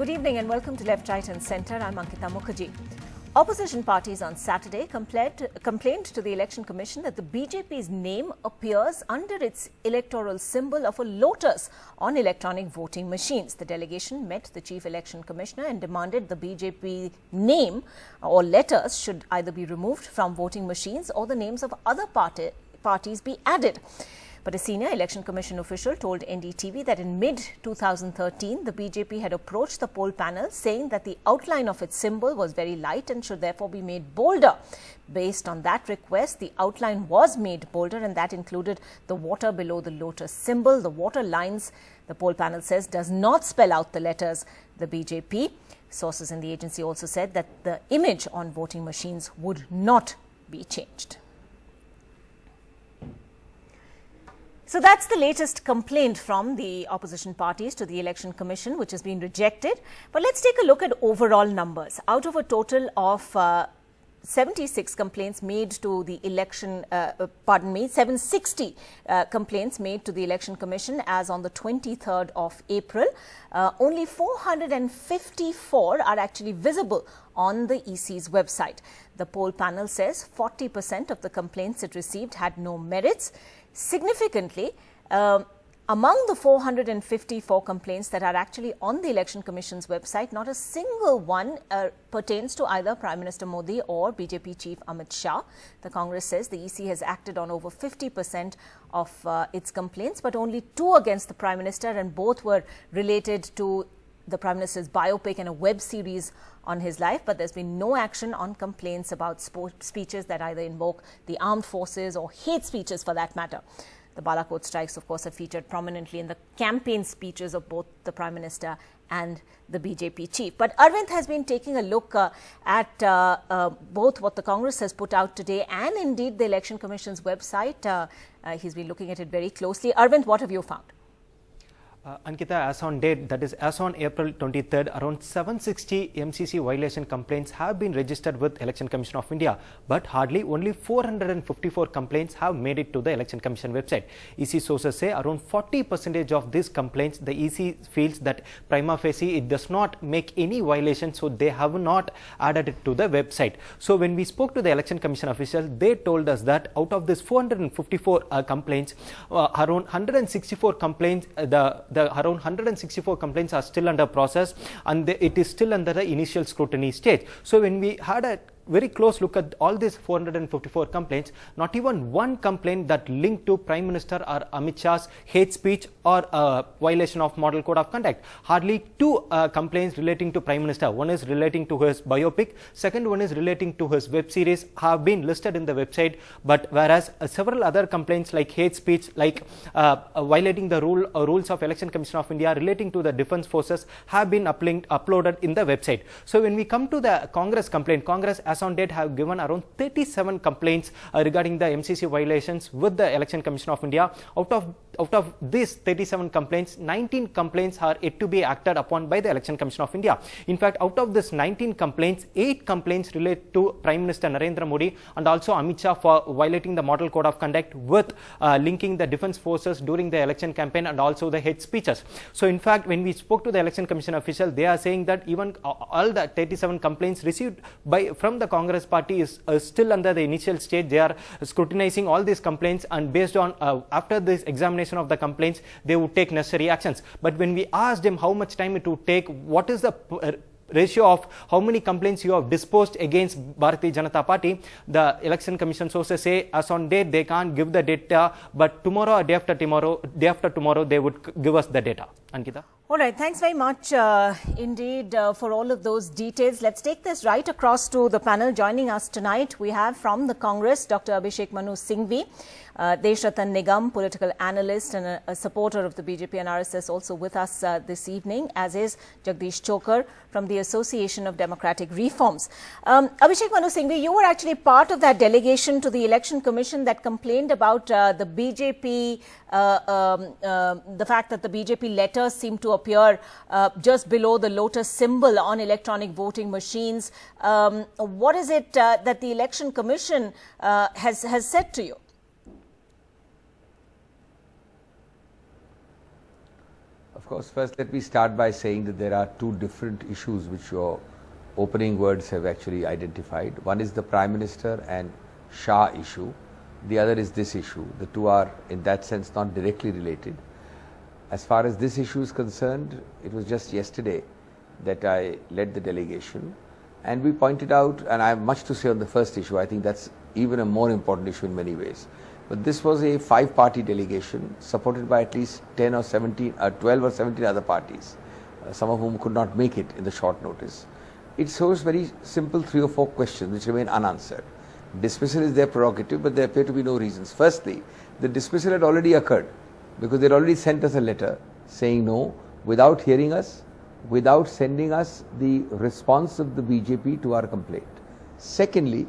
Good evening and welcome to Left, Right and Centre. I'm Ankita Mukherjee. Opposition parties on Saturday complained to the Election Commission that the BJP's name appears under its electoral symbol of a lotus on electronic voting machines. The delegation met the Chief Election Commissioner and demanded the BJP name or letters should either be removed from voting machines or the names of other parties be added. But a senior Election Commission official told NDTV that in mid-2013, the BJP had approached the poll panel saying that the outline of its symbol was very light and should therefore be made bolder. Based on that request, the outline was made bolder, and that included the water below the lotus symbol. The water lines, the poll panel says, does not spell out the letters the BJP. Sources in the agency also said that the image on voting machines would not be changed. So that's the latest complaint from the opposition parties to the Election Commission, which has been rejected. But let's take a look at overall numbers. Out of a total of 76 complaints made to the 760 complaints made to the Election Commission as on the 23rd of April. Only 454 are actually visible on the EC's website. The poll panel says 40% of the complaints it received had no merits. Significantly, among the 454 complaints that are actually on the Election Commission's website, not a single one pertains to either Prime Minister Modi or BJP Chief Amit Shah. The Congress says the EC has acted on over 50% of its complaints, but only 2 against the Prime Minister, and both were related to the Prime Minister's biopic and a web series on his life. But there's been no action on complaints about speeches that either invoke the armed forces or hate speeches for that matter. The Balakot strikes, of course, have featured prominently in the campaign speeches of both the Prime Minister and the BJP chief. But Arvind has been taking a look at both what the Congress has put out today and indeed the Election Commission's website. He's been looking at it very closely. Arvind, what have you found? Ankita, as on date, that is as on April 23rd, around 760 MCC violation complaints have been registered with Election Commission of India, but only 454 complaints have made it to the Election Commission website. EC sources say around 40% of these complaints, the EC feels that prima facie it does not make any violation, so they have not added it to the website. So when we spoke to the Election Commission officials, they told us that out of this 454 complaints, around 164 complaints, around 164 complaints are still under process, and it is still under the initial scrutiny stage. So when we had a very close look at all these 454 complaints, not even one complaint that linked to Prime Minister or Amit Shah's hate speech or violation of Model Code of Conduct. Hardly 2 complaints relating to Prime Minister. One is relating to his biopic, second one is relating to his web series, have been listed in the website. But whereas several other complaints like hate speech, like violating the rules of Election Commission of India relating to the defense forces have been uploaded in the website. So when we come to the Congress complaint, Congress as on date have given around 37 complaints regarding the MCC violations with the Election Commission of India. Out of these 37 complaints, 19 complaints are yet to be acted upon by the Election Commission of India. In fact, out of this 19 complaints, 8 complaints relate to Prime Minister Narendra Modi and also Amit Shah for violating the Model Code of Conduct with linking the defense forces during the election campaign and also the hate speeches. So in fact, when we spoke to the Election Commission official, they are saying that even all the 37 complaints received from the Congress party is still under the initial stage. They are scrutinizing all these complaints, and based on after this examination of the complaints, they would take necessary actions. But when we asked him how much time it would take, what is the ratio of how many complaints you have disposed against Bharatiya Janata Party, the Election Commission sources say as on date they can't give the data, but tomorrow or day after tomorrow they would give us the data. Ankita? All right, thanks very much indeed for all of those details. Let's take this right across to the panel. Joining us tonight, we have from the Congress, Dr. Abhishek Manu Singhvi, Deshratan Nigam, political analyst and a supporter of the BJP and RSS, also with us this evening, as is Jagdish Chokar from the Association of Democratic Reforms. Abhishek Manu Singhvi, you were actually part of that delegation to the Election Commission that complained about the BJP, the fact that the BJP letters seem to appear just below the lotus symbol on electronic voting machines. What is it that the Election Commission has said to you? Of course, first let me start by saying that there are two different issues which your opening words have actually identified. One is the Prime Minister and Shah issue. The other is this issue. The two are in that sense not directly related. As far as this issue is concerned, it was just yesterday that I led the delegation, and we pointed out, and I have much to say on the first issue, I think that's even a more important issue in many ways. But this was a 5-party delegation supported by at least 10 or 17, 12 or 17 other parties, some of whom could not make it in the short notice. It shows very simple 3 or 4 questions which remain unanswered. Dismissal is their prerogative, but there appear to be no reasons. Firstly, the dismissal had already occurred because they had already sent us a letter saying no, without hearing us, without sending us the response of the BJP to our complaint. Secondly,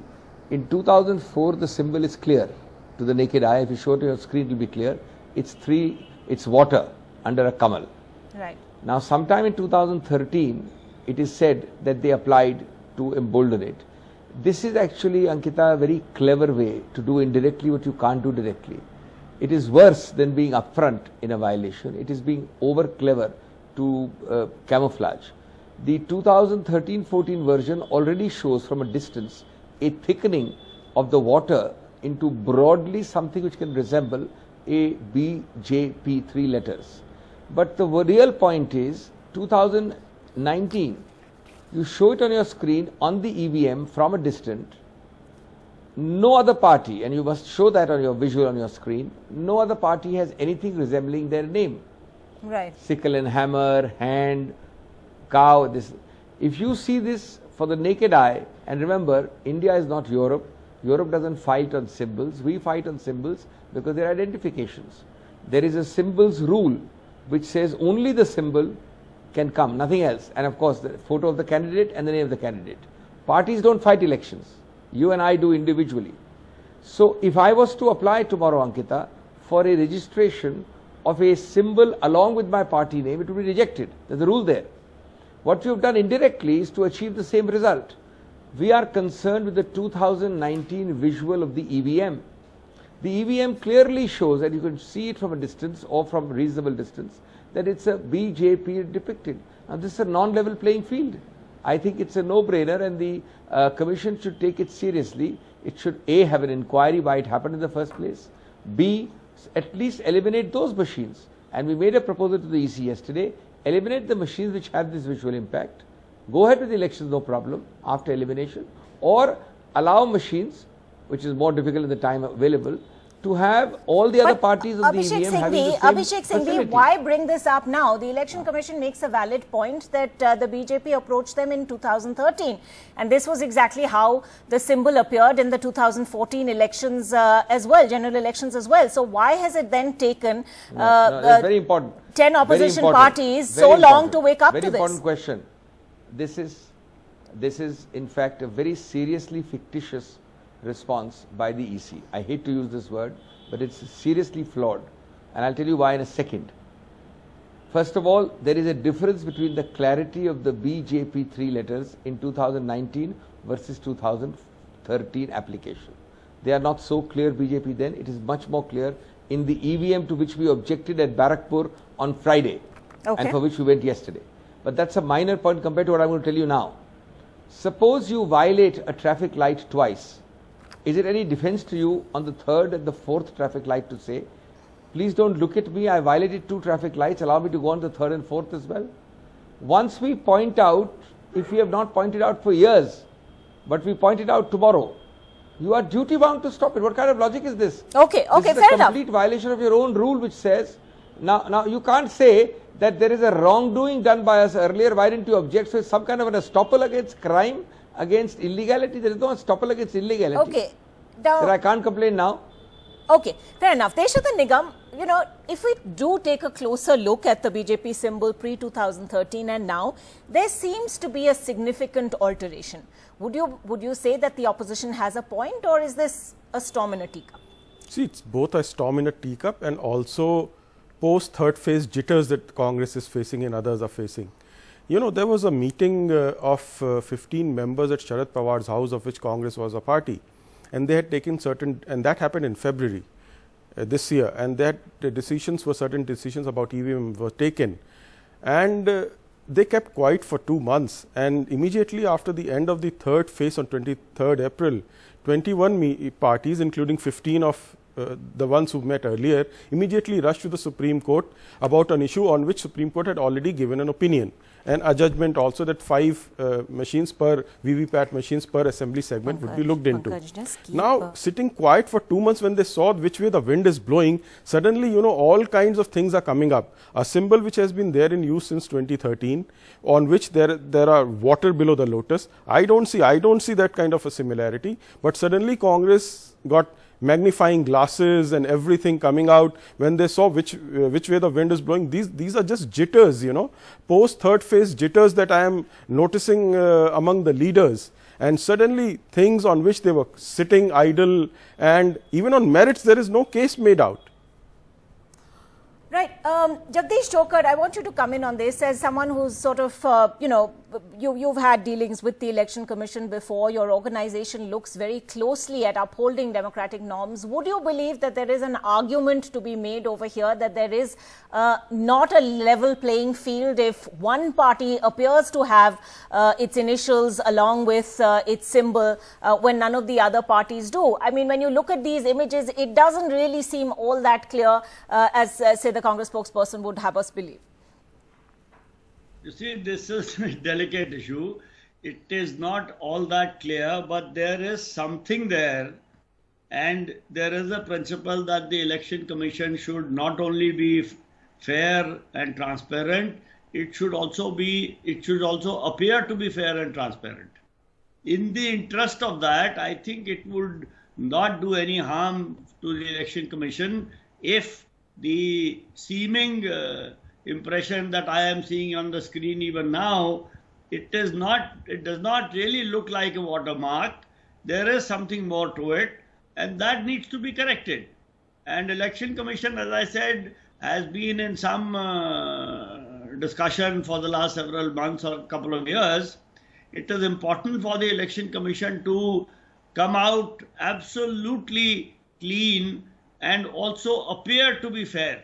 in 2004 the symbol is clear to the naked eye. If you show it on your screen, it will be clear. It's water under a kamal. Right. Now, sometime in 2013, it is said that they applied to embolden it. This is actually, Ankita, a very clever way to do indirectly what you can't do directly. It is worse than being upfront in a violation. It is being over clever to camouflage. The 2013-14 version already shows from a distance a thickening of the water into broadly something which can resemble a BJP 3 letters. But the real point is 2019, you show it on your screen on the EVM from a distance. No other party, and you must show that on your visual on your screen, no other party has anything resembling their name. Right. Sickle and hammer, hand, cow. This. If you see this for the naked eye, and remember, India is not Europe. Europe doesn't fight on symbols. We fight on symbols because they're identifications. There is a symbols rule which says only the symbol can come, nothing else. And of course, the photo of the candidate and the name of the candidate. Parties don't fight elections. You and I do individually. So if I was to apply tomorrow, Ankita, for a registration of a symbol along with my party name, it would be rejected. There's a rule there. What we have done indirectly is to achieve the same result. We are concerned with the 2019 visual of the EVM. The EVM clearly shows, and you can see it from a distance or from a reasonable distance, that it's a BJP depicted. Now this is a non-level playing field. I think it's a no-brainer, and the Commission should take it seriously. It should A, have an inquiry why it happened in the first place, B, at least eliminate those machines. And we made a proposal to the EC yesterday, eliminate the machines which have this visual impact, go ahead with the elections, no problem, after elimination, or allow machines, which is more difficult in the time available, to have all the other parties of the EVM having the same Abhishek Singhvi, facility. why bring this up now? The Election Commission makes a valid point that the BJP approached them in 2013, and this was exactly how the symbol appeared in the 2014 elections as well, general elections as well. So why has it then taken that's very important. 10 opposition parties so long to wake up to this? Very important question. This is in fact a very seriously fictitious response by the EC. I hate to use this word, but it's seriously flawed, and I'll tell you why in a second. First of all, there is a difference between the clarity of the BJP 3 letters in 2019 versus 2013 application. They are not so clear BJP then. It is much more clear in the EVM to which we objected at Barakpur on Friday, and for which we went yesterday. But that's a minor point compared to what I'm going to tell you now. Suppose you violate a traffic light twice. Is it any defense to you on the third and the fourth traffic light to say, please don't look at me, I violated 2 traffic lights, allow me to go on the third and fourth as well? Once we point out, if we have not pointed out for years, but we point it out tomorrow, you are duty bound to stop it. What kind of logic is this? Okay, this is fair a complete enough. violation of your own rule which says, now you can't say that there is a wrongdoing done by us earlier, why didn't you object? So it's some kind of an estoppel against crime, against illegality. There is no estoppel against illegality. Okay. Sir, I can't complain now. Okay, fair enough. Deshata Nigam, you know, if we do take a closer look at the BJP symbol pre-2013 and now, there seems to be a significant alteration. Would you say that the opposition has a point, or is this a storm in a teacup? See, it's both a storm in a teacup and also post-third phase jitters that Congress is facing and others are facing. You know, there was a meeting of 15 members at Sharad Pawar's house, of which Congress was a party, and they had taken certain, and that happened in February. this year, and that the decisions were certain decisions about EVM were taken, and they kept quiet for 2 months, and immediately after the end of the third phase on 23rd April, 21 parties, including 15 of the ones who met earlier, immediately rushed to the Supreme Court about an issue on which Supreme Court had already given an opinion, and a judgment also that 5 machines per VVPAT machines per assembly segment would be looked into. Now, sitting quiet for 2 months when they saw which way the wind is blowing, suddenly, you know, all kinds of things are coming up. A symbol which has been there in use since 2013, on which there are water below the lotus. I don't see that kind of a similarity, but suddenly Congress got magnifying glasses and everything coming out when they saw which way the wind is blowing. These are just jitters, you know, post third phase jitters that I am noticing among the leaders, and suddenly things on which they were sitting idle, and even on merits there is no case made out. Right. Jagdish Chokar, I want you to come in on this as someone who's sort of, you've had dealings with the Election Commission before. Your organization looks very closely at upholding democratic norms. Would you believe that there is an argument to be made over here that there is not a level playing field if one party appears to have its initials along with its symbol when none of the other parties do? I mean, when you look at these images, it doesn't really seem all that clear as, say, the Congress spokesperson would have us believe. You see, this is a delicate issue. It is not all that clear, but there is something there, and there is a principle that the Election Commission should not only be fair and transparent, it should also appear to be fair and transparent. In the interest of that, I think it would not do any harm to the Election Commission if the seeming impression that I am seeing on the screen even now, it does not really look like a watermark. There is something more to it, and that needs to be corrected. And Election Commission, as I said, has been in some discussion for the last several months or a couple of years. It is important for the Election Commission to come out absolutely clean and also appear to be fair.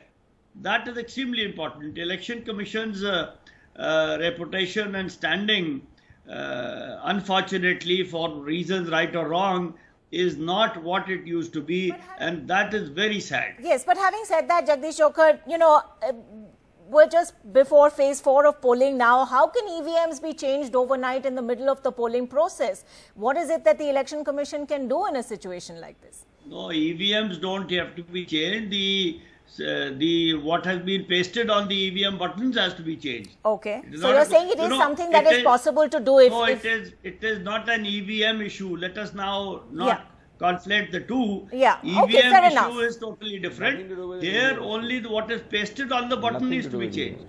That is extremely important. The Election Commission's reputation and standing, unfortunately, for reasons right or wrong, is not what it used to be, and that is very sad. Yes, but having said that, Jagdish Chokar, we're just before phase 4 of polling now. How can EVMs be changed overnight in the middle of the polling process? What is it that the Election Commission can do in a situation like this? No, EVMs don't have to be changed. What has been pasted on the EVM buttons has to be changed. Okay. So you're saying it is something that is possible to do if... No, it is not an EVM issue. Let us now not conflate the two. Yeah. EVM issue is totally different. Here only what is pasted on the button needs to be changed.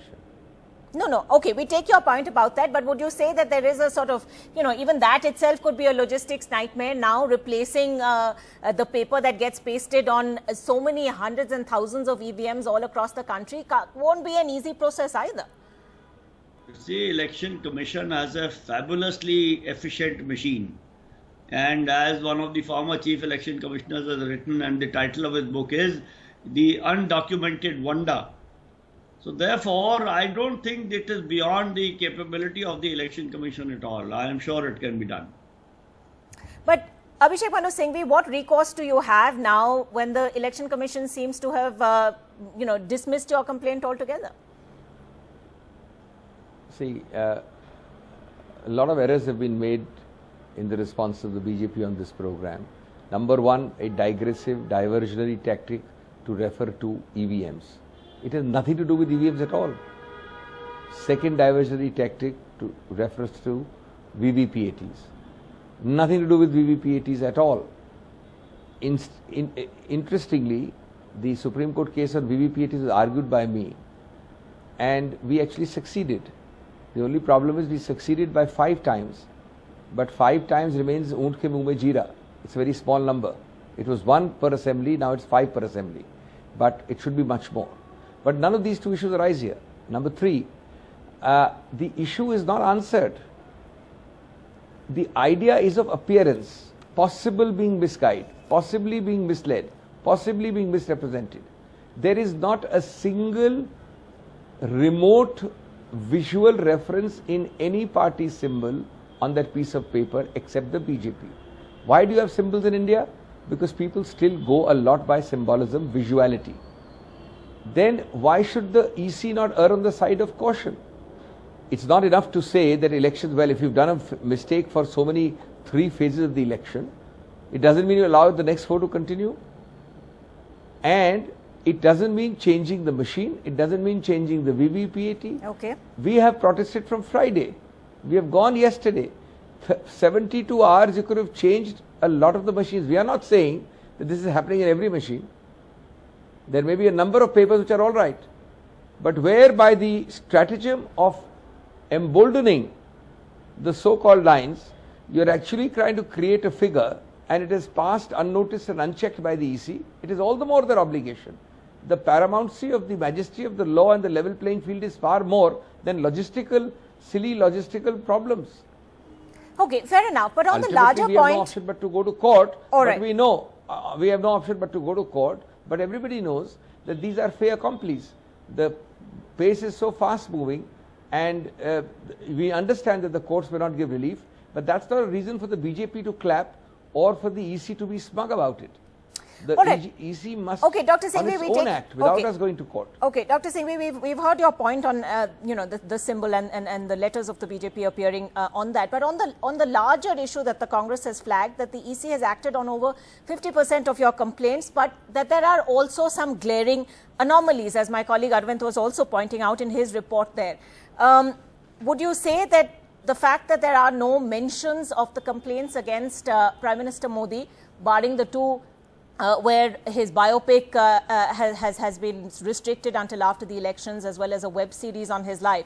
No. Okay, we take your point about that, but would you say that there is a sort of, even that itself could be a logistics nightmare now, replacing the paper that gets pasted on so many hundreds and thousands of EVMs all across the country? Won't be an easy process either. You see, Election Commission has a fabulously efficient machine. And as one of the former Chief Election Commissioners has written, and the title of his book is The Undocumented Wonder. So therefore, I don't think it is beyond the capability of the Election Commission at all. I am sure it can be done. But Abhishek Manu Singhvi, what recourse do you have now when the Election Commission seems to have, dismissed your complaint altogether? See, a lot of errors have been made in the response of the BJP on this program. Number one, a digressive, diversionary tactic to refer to EVMs. It has nothing to do with EVMs at all. Second diversionary tactic to refers to VVPATs. Nothing to do with VVPATs at all. Interestingly, the Supreme Court case on VVPATs was argued by me, and we actually succeeded. The only problem is we succeeded by 5 times, but 5 times remains oont ke muh mein jeera. It's a very small number. It was 1 per assembly, now it's 5 per assembly, but it should be much more. But none of these two issues arise here. Number 3, the issue is not answered. The idea is of appearance, possible being misguided, possibly being misled. possibly being misrepresented. There is not a single remote visual reference in any party symbol on that piece of paper except the BJP. Why do you have symbols in India? Because people still go a lot by symbolism, visuality. Then why should the EC not err on the side of caution? It's not enough to say that elections, well, if you've done a mistake for so many 3 phases of the election, it doesn't mean you allow the next 4 to continue. And it doesn't mean changing the machine. It doesn't mean changing the VVPAT. Okay. We have protested from Friday. We have gone yesterday. 72 hours you could have changed a lot of the machines. We are not saying that this is happening in every machine. There may be a number of papers which are all right. But where by the stratagem of emboldening the so-called lines, you are actually trying to create a figure and it is passed unnoticed and unchecked by the EC, it is all the more their obligation. The paramountcy of the majesty of the law and the level playing field is far more than silly logistical problems. Okay, fair enough. But on Ultimately, the larger we have point, no option but to go to court. All but right. we know we have no option but to go to court. But everybody knows that these are fait accomplis. The pace is so fast moving, and we understand that the courts may not give relief. But that's not a reason for the BJP to clap or for the EC to be smug about it. The right. EC must Okay, Dr. on Singhvi, its we own take- act without okay. us going to court. okay, Dr. Singhvi, we've heard your point on the symbol and the letters of the BJP appearing on that. But on the larger issue that the Congress has flagged, that the EC has acted on over 50% of your complaints, but that there are also some glaring anomalies, as my colleague Arvind was also pointing out in his report there. Would you say that the fact that there are no mentions of the complaints against Prime Minister Modi, barring the 2 where his biopic has been restricted until after the elections, as well as a web series on his life,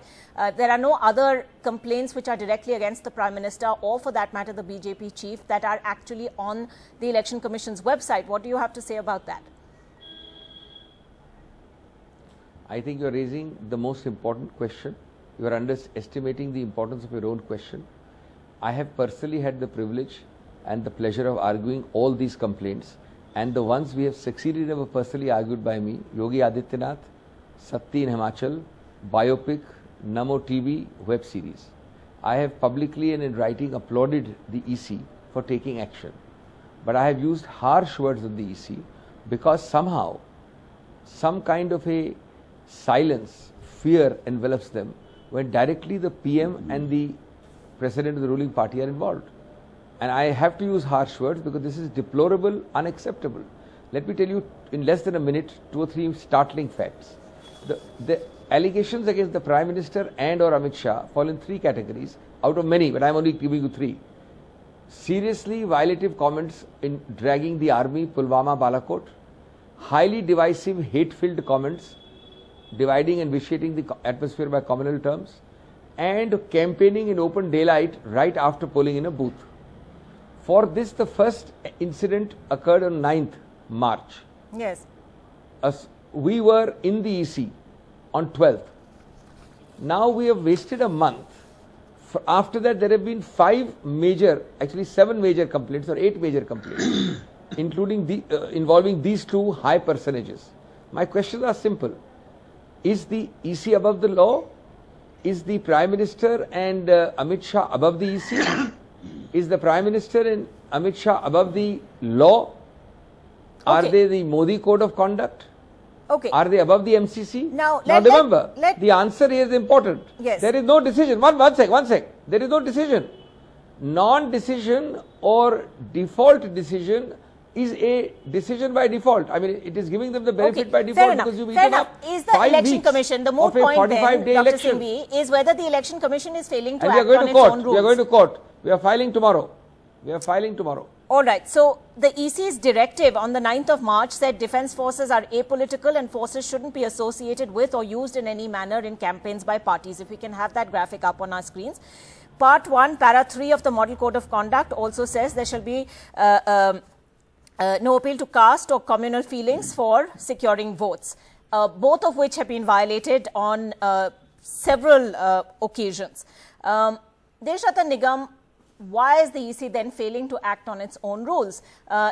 there are no other complaints which are directly against the Prime Minister or, for that matter, the BJP chief that are actually on the Election Commission's website? What do you have to say about that? I think you are raising the most important question. You are underestimating the importance of your own question. I have personally had the privilege and the pleasure of arguing all these complaints, and the ones we have succeeded in were personally argued by me: Yogi Adityanath, Satti in Himachal, biopic, Namo TV, web series. I have publicly and in writing applauded the EC for taking action. But I have used harsh words on the EC because somehow some kind of a silence, fear envelops them when directly the PM and the President of the ruling party are involved. And I have to use harsh words because this is deplorable, unacceptable. Let me tell you in less than a minute 2 or 3 startling facts. The allegations against the Prime Minister and or Amit Shah fall in 3 categories out of many, but I am only giving you 3. Seriously violative comments in dragging the army, Pulwama, Balakot. Highly divisive, hate-filled comments, dividing and vitiating the atmosphere by communal terms, and campaigning in open daylight right after polling in a booth. For this, the first incident occurred on 9th March. Yes. We were in the EC on 12th. Now we have wasted a month. After that, there have been 7 major complaints or 8 major complaints, including involving these 2 high personages. My questions are simple. Is the EC above the law? Is the Prime Minister and Amit Shah above the EC? Is the Prime Minister and Amit Shah above the law? Are they the Modi Code of Conduct? Okay. Are they above the MCC? Now remember, the answer here is important. Yes. There is no decision. One sec. There is no decision. Non-decision or default decision is a decision by default. I mean, it is giving them the benefit by default because you beat them up. Is the Election Commission, the more point then, Dr. Singhvi, is whether the Election Commission is failing to act on its own rules. We are going to court. We are filing tomorrow. All right. So the EC's directive on the 9th of March said defense forces are apolitical and forces shouldn't be associated with or used in any manner in campaigns by parties. If we can have that graphic up on our screens. Part 1, para 3 of the Model Code of Conduct also says there shall be no appeal to caste or communal feelings for securing votes, both of which have been violated on several occasions. Deshratan Nigam why is the EC then failing to act on its own rules?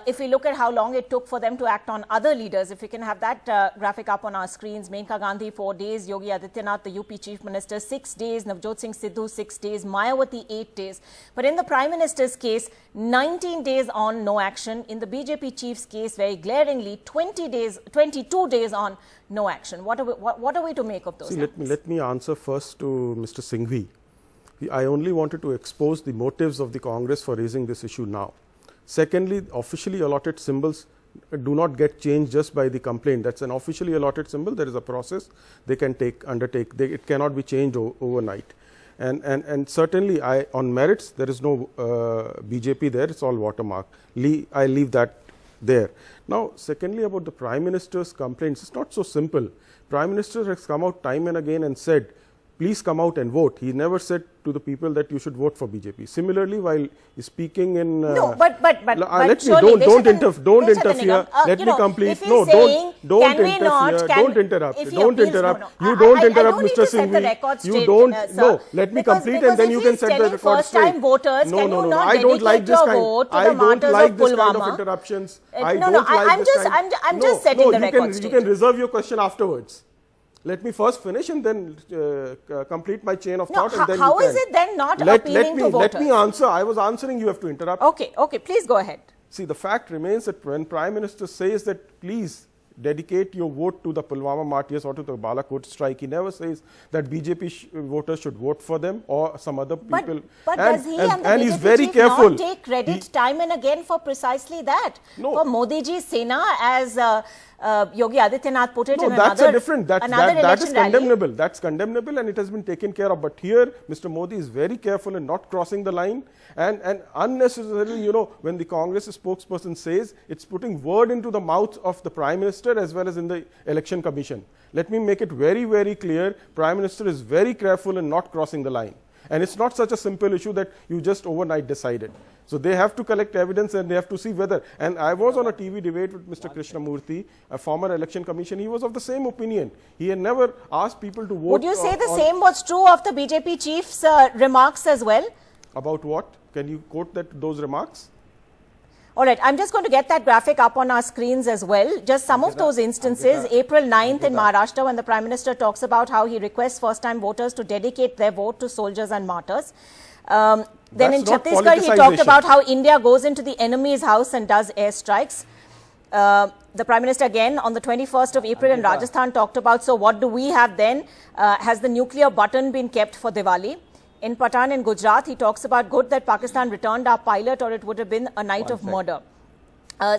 If we look at how long it took for them to act on other leaders, if we can have that graphic up on our screens, Menka Gandhi 4 days, Yogi Adityanath, the UP Chief Minister 6 days, Navjot Singh Sidhu 6 days, Mayawati 8 days. But in the Prime Minister's case, 19 days on, no action. In the BJP Chief's case, very glaringly, 22 days on, no action. What are we to make of those? See, let me answer first to Mr. Singhvi. I only wanted to expose the motives of the Congress for raising this issue now. Secondly, officially allotted symbols do not get changed just by the complaint. That's an officially allotted symbol. There is a process they can undertake. It cannot be changed overnight. And certainly, on merits, there is no BJP there. It's all watermark. I leave that there. Now, secondly, about the Prime Minister's complaints, it's not so simple. Prime Minister has come out time and again and said, please come out and vote. He never said to the people that you should vote for BJP. Similarly, while speaking in no, but don't interfere. Let me complete. No, don't interfere. Don't interrupt. Don't interrupt. You don't interrupt, Mr. Singhvi. You don't. No, let me complete, and then you can set the record straight. No. I don't like this kind. I don't like this kind of interruptions. I don't like this kind. I'm just setting the record straight. You can reserve your question afterwards. Let me first finish and then complete my chain of thought. And then how is it then not appealing to voters? Let me answer. I was answering. You have to interrupt. Okay. Please go ahead. See, the fact remains that when Prime Minister says that please dedicate your vote to the Pulwama martyrs or to the Balakot strike, he never says that BJP voters should vote for them or some other people. But does he and the he's BJP very chief careful. not take credit time and again for precisely that? No. For Modi ji Sena, as Yogi Adityanath put it in that's another, a different. That is condemnable. Rally. That's condemnable, and it has been taken care of. But here, Mr. Modi is very careful in not crossing the line, and unnecessarily, when the Congress spokesperson says, it's putting word into the mouth of the Prime Minister as well as in the Election Commission. Let me make it very, very clear. Prime Minister is very careful in not crossing the line, and it's not such a simple issue that you just overnight decided. So they have to collect evidence and they have to see whether. And I was on a TV debate with Mr. Krishnamurthy, a former election commission. He was of the same opinion. He had never asked people to vote. Would you say the same was true of the BJP chief's remarks as well? About what? Can you quote those remarks? All right, I'm just going to get that graphic up on our screens as well. Just some of those instances. April 9th in Maharashtra, when the Prime Minister talks about how he requests first-time voters to dedicate their vote to soldiers and martyrs. Then in Chhattisgarh, he talked about how India goes into the enemy's house and does airstrikes. The Prime Minister again on the 21st of April in Rajasthan talked about, so what do we have then? Has the nuclear button been kept for Diwali? In Patan in Gujarat, he talks about good that Pakistan returned our pilot or it would have been a night of murder.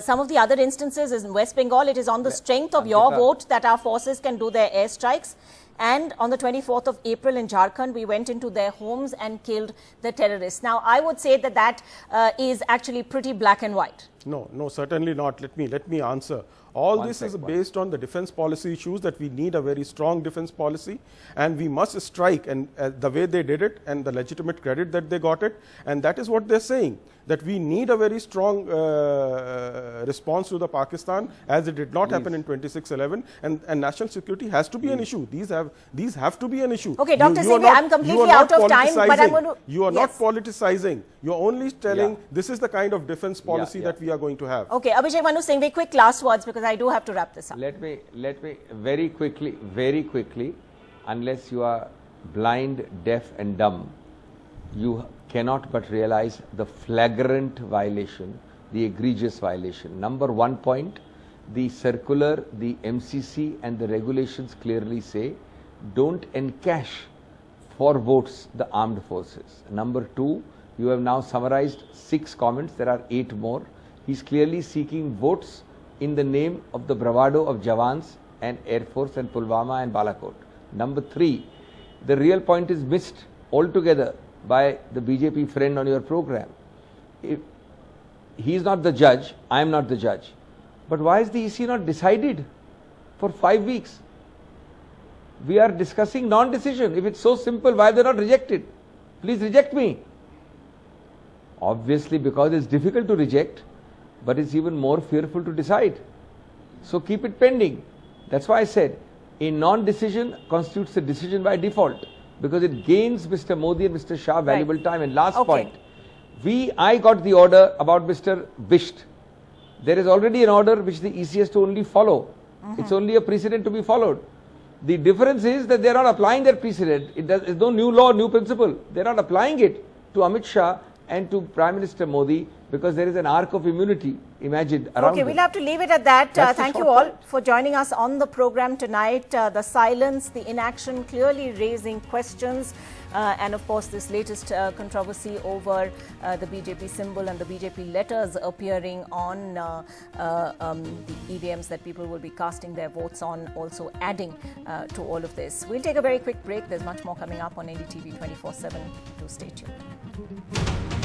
Some of the other instances is in West Bengal. It is on the strength of your vote that our forces can do their airstrikes. And on the 24th of April in Jharkhand, we went into their homes and killed the terrorists. Now, I would say that is actually pretty black and white. No, certainly not. Let me answer. All this is based on the defense policy issues, that we need a very strong defense policy and we must strike, and the way they did it and the legitimate credit that they got it, and that is what they're saying, that we need a very strong response to the Pakistan, as it did not happen in 26/11, and national security has to be an issue. These have to be an issue. Okay, Dr. Singhvi, I'm completely out of time, but I'm going to... You are not politicizing. You're only telling this is the kind of defense policy that we are going to have. Okay, Abhishek Manu Singhvi, quick last words, because I do have to wrap this up. Let me very quickly, unless you are blind, deaf and dumb, you cannot but realize the flagrant violation, the egregious violation. Number 1 point, the circular, the MCC and the regulations clearly say, don't encash for votes the armed forces. Number 2, you have now summarized 6 comments, there are 8 more. He's clearly seeking votes in the name of the bravado of Jawans and Air Force and Pulwama and Balakot. Number 3, the real point is missed altogether by the BJP friend on your program. If he is not the judge, I am not the judge. But why is the EC not decided for 5 weeks? We are discussing non-decision. If it's so simple, why are they not rejected? Please reject me. Obviously, because it's difficult to reject, but it's even more fearful to decide. So keep it pending. That's why I said a non-decision constitutes a decision by default, because it gains Mr. Modi and Mr. Shah valuable time. And last point, I got the order about Mr. Bisht. There is already an order which the EC has to only follow. It's only a precedent to be followed. The difference is that they are not applying that precedent. There is no new law, new principle. They are not applying it to Amit Shah and to Prime Minister Modi because there is an arc of immunity imagined around Okay, them. we'll have to leave it at that. That's the Thank you short all point. for joining us on the program tonight. The silence, the inaction clearly raising questions. And of course, this latest controversy over the BJP symbol and the BJP letters appearing on the EVMs that people will be casting their votes on, also adding to all of this. We'll take a very quick break. There's much more coming up on NDTV 24/7. Do stay tuned.